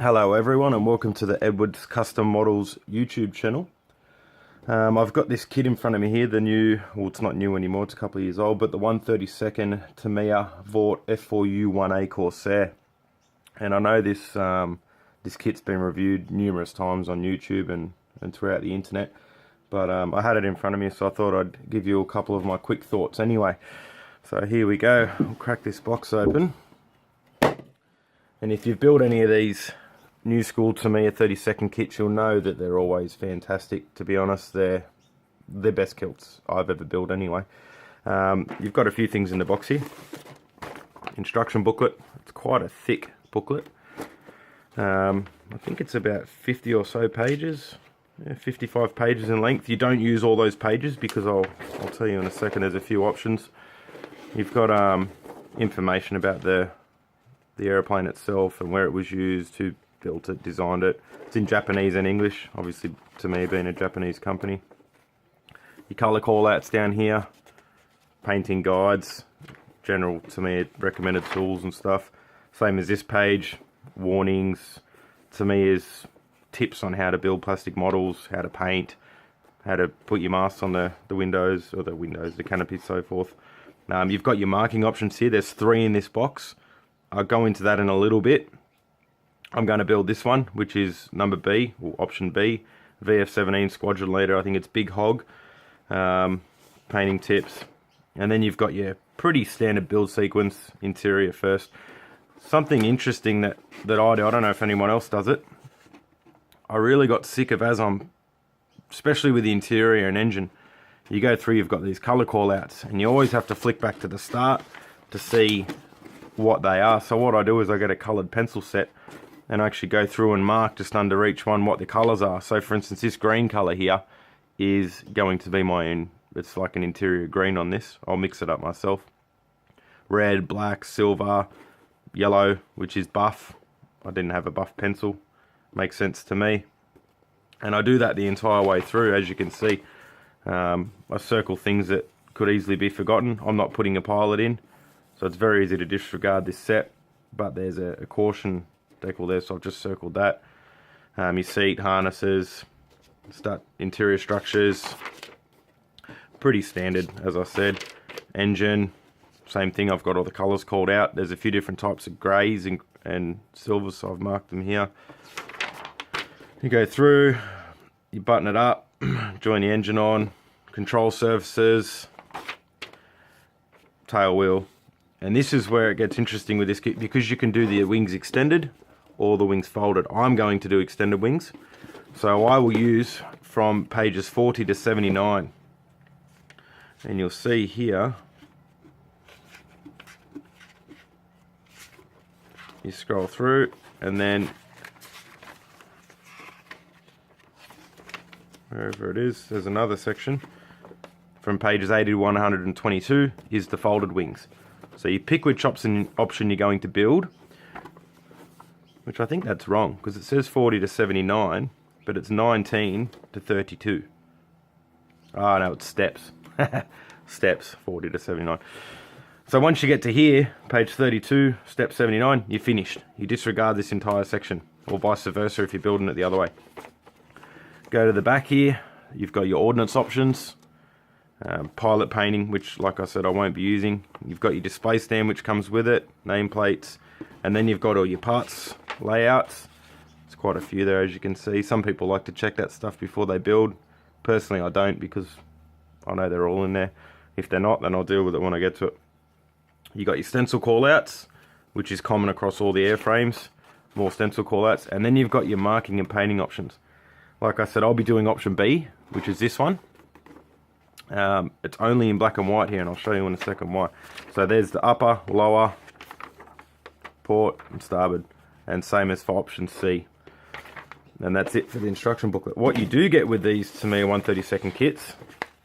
Hello everyone and welcome to the Edwards Custom Models YouTube channel. I've got this kit in front of me here, the new, well it's not new anymore, it's a couple of years old, but the 1/32 Tamiya Vaught F4U-1A Corsair. And I know this kit's been reviewed numerous times on YouTube and throughout the internet, but I had it in front of me, so I thought I'd give you a couple of my quick thoughts anyway. So here we go, we'll crack this box open. And if you've built any of these new school Tamiya 32nd kits, you'll know that they're always fantastic. To be honest, they're the best kilts I've ever built anyway. You've got a few things in the box here. Instruction booklet, it's quite a thick booklet. I think it's about 50 or so pages, 55 pages in length. You don't use all those pages because I'll tell you in a second, there's a few options. You've got information about the airplane itself and where it was used, who built it, designed it. It's in Japanese and English, obviously Tamiya being a Japanese company. Your colour callouts down here, painting guides, general Tamiya recommended tools and stuff. Same as this page, warnings, Tamiya's tips on how to build plastic models, how to paint, how to put your masks on the windows, or the canopies, so forth. You've got your marking options here. There's 3 in this box. I'll go into that in a little bit. I'm going to build this one, which is number B, or option B, VF17 squadron leader. I think it's Big Hog. Painting tips. And then you've got your pretty standard build sequence, interior first. Something interesting that I do, I don't know if anyone else does it. I really got sick of, as I'm, especially with the interior and engine, you go through, you've got these colour callouts, and you always have to flick back to the start to see what they are. So what I do is I get a coloured pencil set and I actually go through and mark just under each one what the colours are. So for instance, this green colour here is going to be my own, it's like an interior green on this. I'll mix it up myself. Red, black, silver, yellow, which is buff. I didn't have a buff pencil. Makes sense to me. And I do that the entire way through, as you can see. I circle things that could easily be forgotten. I'm not putting a pilot in, so it's very easy to disregard this set, but there's a caution decal there, so I've just circled that. Your seat, harnesses, interior structures, pretty standard, as I said. Engine, same thing, I've got all the colours called out. There's a few different types of greys and silvers, so I've marked them here. You go through, you button it up, join the engine on, control surfaces, tail wheel. And this is where it gets interesting with this kit, because you can do the wings extended or the wings folded. I'm going to do extended wings, so I will use from pages 40 to 79. And you'll see here, you scroll through, and then wherever it is, there's another section. From pages 80 to 122 is the folded wings. So you pick which option you're going to build, which I think that's wrong, because it says 40 to 79, but it's 19 to 32. Ah, no, it's steps. Steps, 40 to 79. So once you get to here, page 32, step 79, you're finished. You disregard this entire section, or vice versa if you're building it the other way. Go to the back here, you've got your ordnance options. Pilot painting, which like I said I won't be using. You've got your display stand which comes with it, nameplates, and then you've got all your parts layouts. There's quite a few there, as you can see. Some people like to check that stuff before they build. Personally I don't, because I know they're all in there. If they're not, then I'll deal with it when I get to it. You got your stencil callouts, which is common across all the airframes. More stencil callouts, and then you've got your marking and painting options. Like I said, I'll be doing option B, which is this one. It's only in black and white here, and I'll show you in a second why. So there's the upper, lower, port, and starboard, and same as for option C. And that's it for the instruction booklet. What you do get with these Tamiya 1/32 kits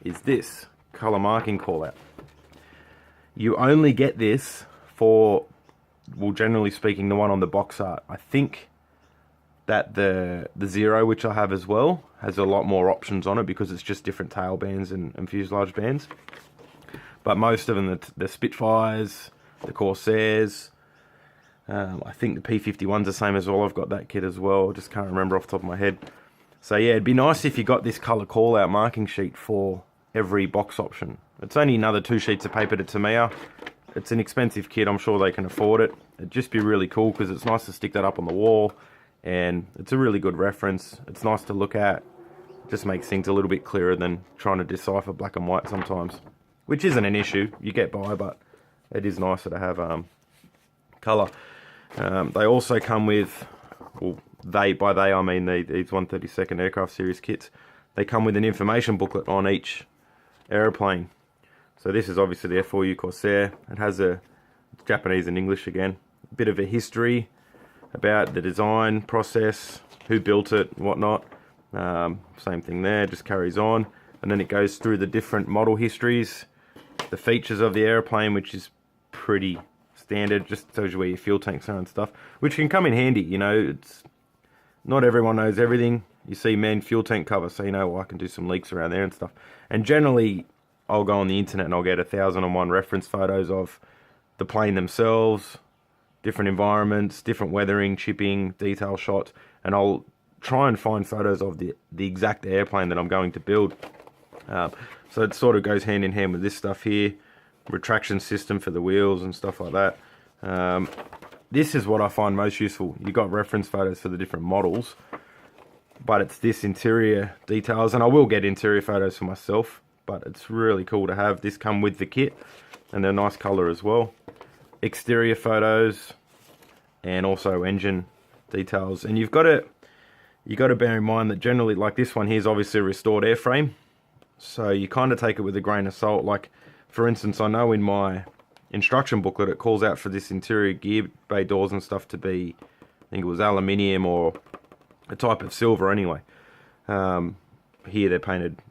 is this colour marking callout. You only get this for, well, generally speaking, the one on the box art. I think that the Zero, which I have as well, has a lot more options on it because it's just different tail bands and fuselage bands. But most of them, the Spitfires, the Corsairs, I think the P51's the same as well. I've got that kit as well. Just can't remember off the top of my head. So yeah, it'd be nice if you got this colour call-out marking sheet for every box option. It's only another 2 sheets of paper to Tamiya. It's an expensive kit. I'm sure they can afford it. It'd just be really cool because it's nice to stick that up on the wall, and it's a really good reference. It's nice to look at. Just makes things a little bit clearer than trying to decipher black and white sometimes, which isn't an issue. You get by, but it is nicer to have colour. They also come with, well, by they I mean these 132nd Aircraft Series kits. They come with an information booklet on each aeroplane. So this is obviously the F4U Corsair. It has a Japanese and English again. A bit of a history about the design process, who built it, and whatnot. Same thing there, just carries on, and then it goes through the different model histories, the features of the airplane, which is pretty standard, just tells you where your fuel tanks are and stuff, which can come in handy. You know, it's not everyone knows everything. You see man fuel tank cover, so you know, well, I can do some leaks around there and stuff. And generally I'll go on the internet and I'll get 1,001 reference photos of the plane themselves, different environments, different weathering, chipping, detail shots, and I'll try and find photos of the exact airplane that I'm going to build. So it sort of goes hand in hand with this stuff here, retraction system for the wheels and stuff like that. This is what I find most useful. You got reference photos for the different models, but it's this interior details, and I will get interior photos for myself, but it's really cool to have this come with the kit, and they're nice color as well. Exterior photos and also engine details, and you got to bear in mind that generally, like this one here is obviously a restored airframe, so you kind of take it with a grain of salt. Like for instance, I know in my instruction booklet it calls out for this interior gear bay doors and stuff to be, I think it was aluminium or a type of silver anyway. Here they're painted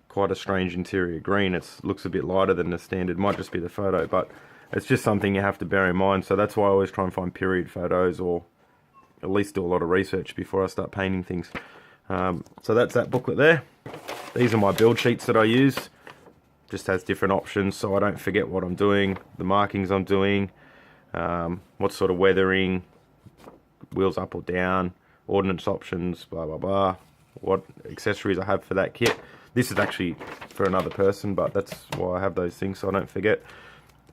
quite a strange interior green. It looks a bit lighter than the standard, might just be the photo, but it's just something you have to bear in mind. So that's why I always try and find period photos, or at least do a lot of research before I start painting things. So that's that booklet there. These are my build sheets that I use. Just has different options so I don't forget what I'm doing, the markings I'm doing, what sort of weathering, wheels up or down, ordnance options, blah blah blah, what accessories I have for that kit. This is actually for another person, but that's why I have those things so I don't forget.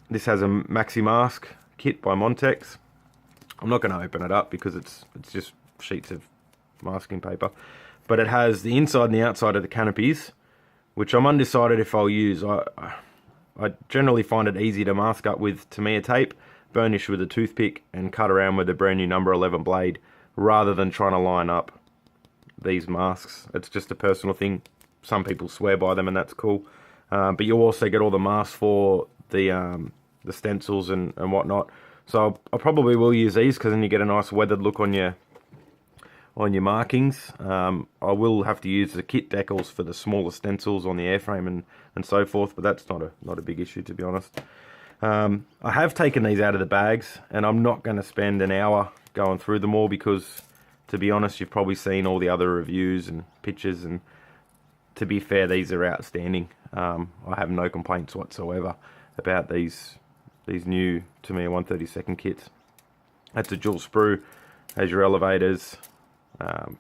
This has a maxi mask kit by Montex. I'm not going to open it up because it's just sheets of masking paper, but it has the inside and the outside of the canopies, which I'm undecided if I'll use. I generally find it easy to mask up with Tamiya tape, burnish with a toothpick, and cut around with a brand new number 11 blade, rather than trying to line up these masks. It's just a personal thing. Some people swear by them, and that's cool. But you also get all the masks for the stencils and whatnot. So I probably will use these because then you get a nice weathered look on your markings. I will have to use the kit decals for the smaller stencils on the airframe and so forth, but that's not a big issue, to be honest. I have taken these out of the bags, and I'm not going to spend an hour going through them all because, to be honest, you've probably seen all the other reviews and pictures, and to be fair, these are outstanding. I have no complaints whatsoever about these new Tamiya 132nd kits. That's a dual sprue, has your elevators,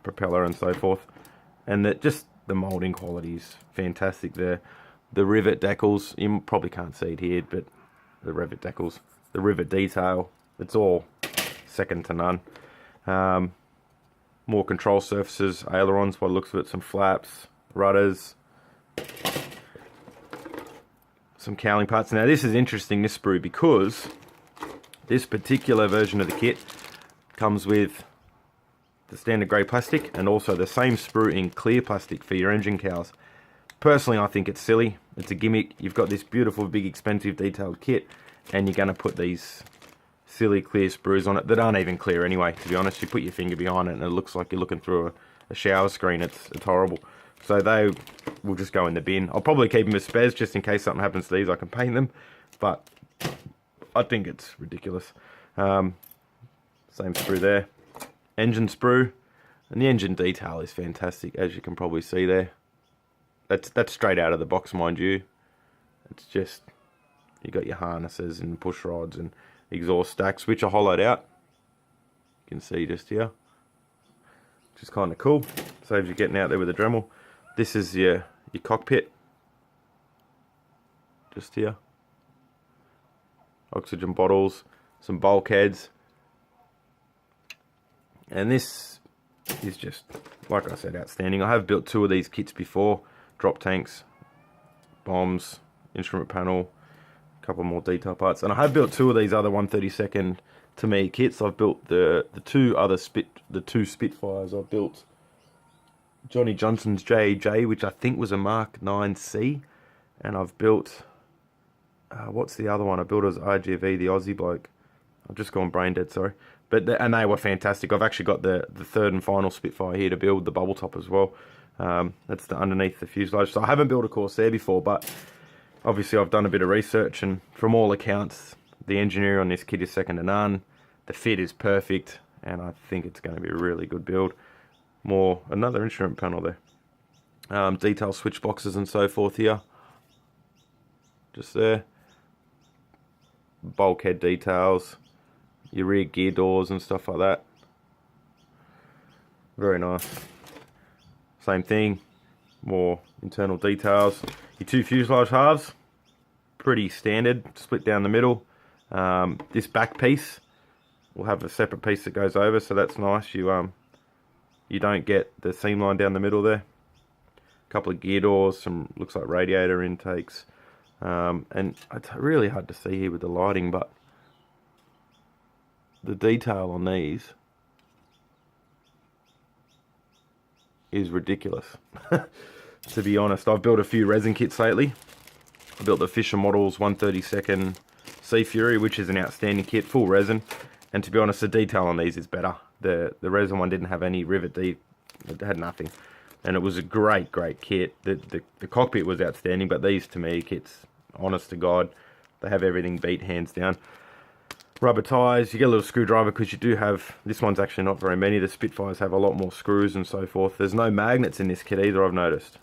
propeller and so forth, and just the molding quality is fantastic there. The rivet decals, you probably can't see it here, but the rivet decals, the rivet detail, it's all second to none. More control surfaces, ailerons by the looks of it, some flaps, rudders, some cowling parts. Now this is interesting, this sprue, because this particular version of the kit comes with the standard grey plastic and also the same sprue in clear plastic for your engine cowls. Personally, I think it's silly. It's a gimmick. You've got this beautiful, big, expensive, detailed kit, and you're going to put these silly clear sprues on it that aren't even clear anyway, to be honest. You put your finger behind it and it looks like you're looking through a shower screen. It's horrible. So they will just go in the bin. I'll probably keep them as spares just in case something happens to these. I can paint them, but I think it's ridiculous. Same sprue there. Engine sprue, and the engine detail is fantastic, as you can probably see there. That's straight out of the box, mind you. It's just, you got your harnesses and push rods and exhaust stacks, which are hollowed out. You can see just here, which is kind of cool. Saves you getting out there with a Dremel. This is your cockpit, just here. Oxygen bottles, some bulkheads, and this is just, like I said, outstanding. I have built 2 of these kits before: drop tanks, bombs, instrument panel, a couple more detail parts, and I have built 2 of these other 1/32 Tamiya kits. I've built the two Spitfires. I've built Johnny Johnson's JJ, which I think was a Mark 9C, and I've built what's the other one I built? As RGV, the Aussie bloke. I've just gone brain dead, sorry. But and they were fantastic. I've actually got the third and final Spitfire here to build, the bubble top as well. That's the underneath the fuselage. So I haven't built a Corsair before, but obviously I've done a bit of research, and from all accounts, the engineering on this kit is second to none. The fit is perfect, and I think it's going to be a really good build. Another instrument panel there. Detail switch boxes and so forth here. Just there. Bulkhead details, your rear gear doors and stuff like that. Very nice. Same thing, more internal details. Your 2 fuselage halves, pretty standard, split down the middle. This back piece will have a separate piece that goes over, so that's nice. You don't get the seam line down the middle there. A couple of gear doors, some looks like radiator intakes. And it's really hard to see here with the lighting, but the detail on these is ridiculous. To be honest, I've built a few resin kits lately. I built the Fisher Models 1/32 Sea Fury, which is an outstanding kit, full resin. And to be honest, the detail on these is better. The resin one didn't have any rivet deep, it had nothing. And it was a great kit. The cockpit was outstanding, but these Tamiya kits, honest to God, they have everything beat, hands down. Rubber tyres, you get a little screwdriver because you do have, this one's actually not very many. The Spitfires have a lot more screws and so forth. There's no magnets in this kit either, I've noticed.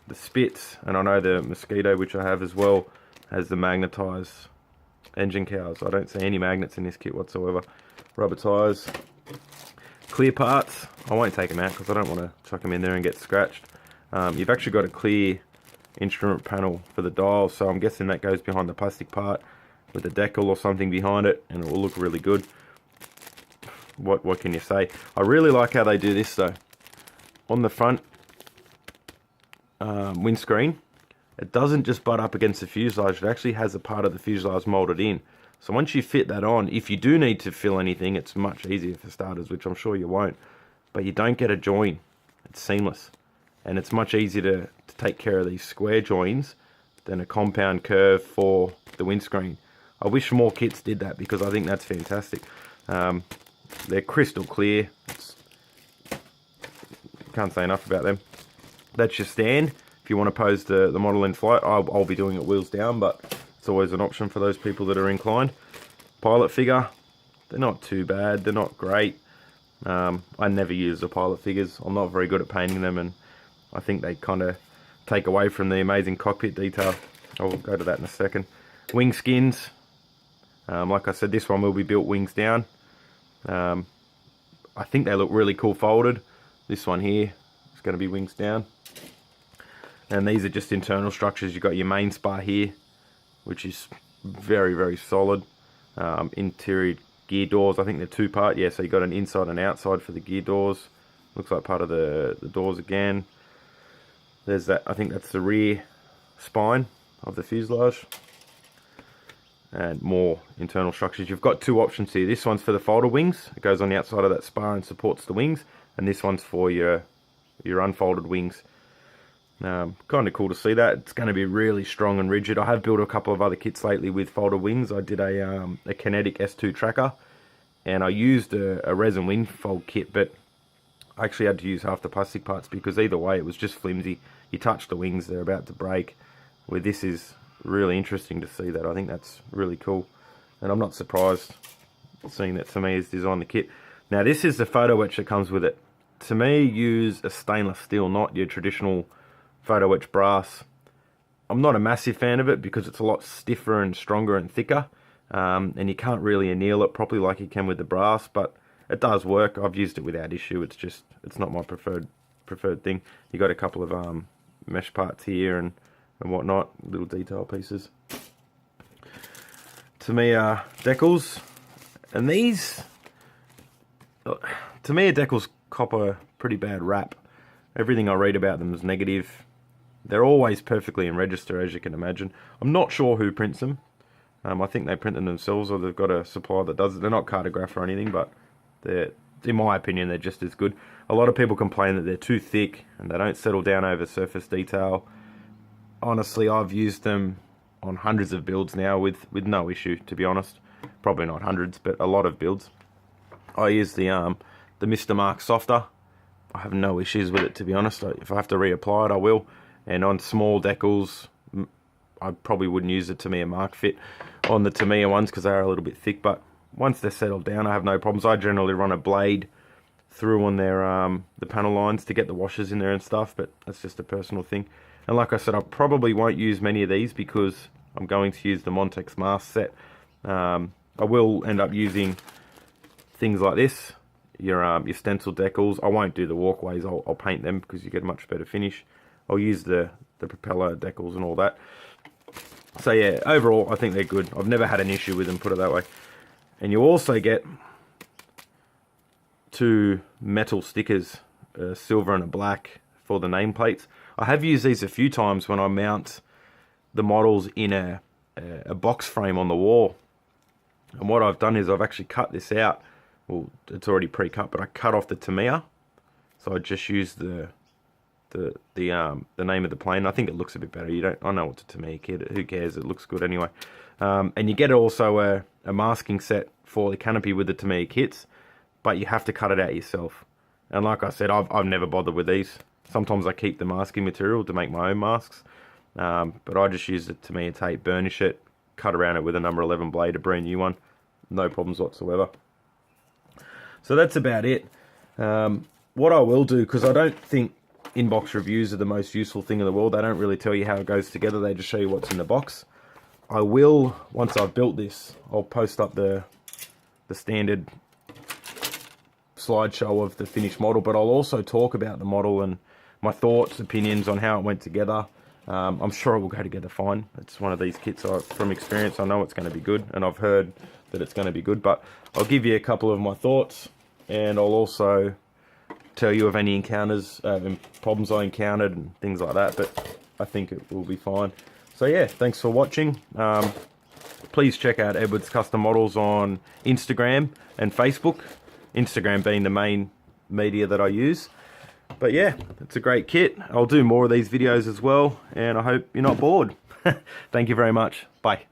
The Spits, and I know the Mosquito, which I have as well, has the magnetised engine cowls. I don't see any magnets in this kit whatsoever. Rubber tyres. Clear parts, I won't take them out because I don't want to chuck them in there and get scratched. You've actually got a clear instrument panel for the dials, so I'm guessing that goes behind the plastic part with a decal or something behind it, and it will look really good. What can you say? I really like how they do this though. On the front windscreen, it doesn't just butt up against the fuselage, it actually has a part of the fuselage molded in. So once you fit that on, if you do need to fill anything, it's much easier for starters, which I'm sure you won't. But you don't get a join. It's seamless. And it's much easier to take care of these square joins than a compound curve for the windscreen. I wish more kits did that because I think that's fantastic. They're crystal clear. Can't say enough about them. That's your stand. If you want to pose the model in flight, I'll be doing it wheels down, but it's always an option for those people that are inclined. Pilot figure, they're not too bad, they're not great. I never use the pilot figures. I'm not very good at painting them, and I think they kind of take away from the amazing cockpit detail. I'll go to that in a second. Wing skins, like I said, this one will be built wings down. I think they look really cool folded. This one here is going to be wings down. And these are just internal structures. You've got your main spar here, which is very solid. Interior gear doors, I think they're 2-part. Yeah, so you've got an inside and outside for the gear doors. Looks like part of the doors again. There's that, I think that's the rear spine of the fuselage. And more internal structures. You've got 2 options here. This one's for the folded wings. It goes on the outside of that spar and supports the wings. And this one's for your unfolded wings. Kind of cool to see that. It's going to be really strong and rigid. I have built a couple of other kits lately with folded wings. I did a Kinetic S2 tracker, and I used a resin wing fold kit, but I actually had to use half the plastic parts because either way it was just flimsy. You touch the wings, they're about to break. Where this is really interesting to see that. I think that's really cool, and I'm not surprised seeing that Tamiya's designed the kit. Now this is the photo etch that comes with it. Tamiya use a stainless steel, not your traditional photo etch brass. I'm not a massive fan of it because it's a lot stiffer and stronger and thicker, and you can't really anneal it properly like you can with the brass, but it does work. I've used it without issue. It's just, it's not my preferred thing. You got a couple of mesh parts here and whatnot, little detail pieces. Tamiya decals, and these Tamiya decals cop a pretty bad rap. Everything I read about them is negative. They're always perfectly in register, as you can imagine. I'm not sure who prints them. I think they print them themselves, or they've got a supplier that does it. They're not cartographed or anything, but they're, in my opinion, they're just as good. A lot of people complain that they're too thick and they don't settle down over surface detail. Honestly, I've used them on hundreds of builds now with no issue, to be honest. Probably not hundreds, but a lot of builds. I use the Mr. Mark softer. I have no issues with it, to be honest. If I have to reapply it, I will. And on small decals, I probably wouldn't use the Tamiya Mark fit on the Tamiya ones because they are a little bit thick. But once they're settled down, I have no problems. I generally run a blade through on their the panel lines to get the washers in there and stuff, but that's just a personal thing. And like I said, I probably won't use many of these because I'm going to use the Montex mask set. I will end up using things like this, your stencil decals. I won't do the walkways. I'll paint them because you get a much better finish. I'll use the propeller decals and all that. So yeah, overall I think they're good. I've never had an issue with them, put it that way. And you also get 2 metal stickers, a silver and a black, for the nameplates. I have used these a few times when I mount the models in a box frame on the wall. And what I've done is I've actually cut this out. Well, it's already pre-cut, but I cut off the Tamiya. So I just used the name of the plane. I think it looks a bit better. I know it's a Tamiya kit. Who cares? It looks good anyway. And you get also a masking set for the canopy with the Tamiya kits, but you have to cut it out yourself. And like I said, I've never bothered with these. Sometimes I keep the masking material to make my own masks, but I just use the Tamiya tape, burnish it, cut around it with a number 11 blade, a brand new one. No problems whatsoever. So that's about it. What I will do, because I don't think inbox reviews are the most useful thing in the world. They don't really tell you how it goes together. They just show you what's in the box. I will, once I've built this, I'll post up the standard slideshow of the finished model, but I'll also talk about the model and my thoughts, opinions on how it went together. I'm sure it will go together fine. It's one of these kits, from experience, I know it's going to be good, and I've heard that it's going to be good, but I'll give you a couple of my thoughts, and I'll also tell you of any encounters, problems I encountered and things like that, but I think it will be fine. So yeah, thanks for watching. Please check out Edward's Custom Models on Instagram and Facebook. Instagram being the main media that I use. But yeah, it's a great kit. I'll do more of these videos as well, and I hope you're not bored. Thank you very much. Bye.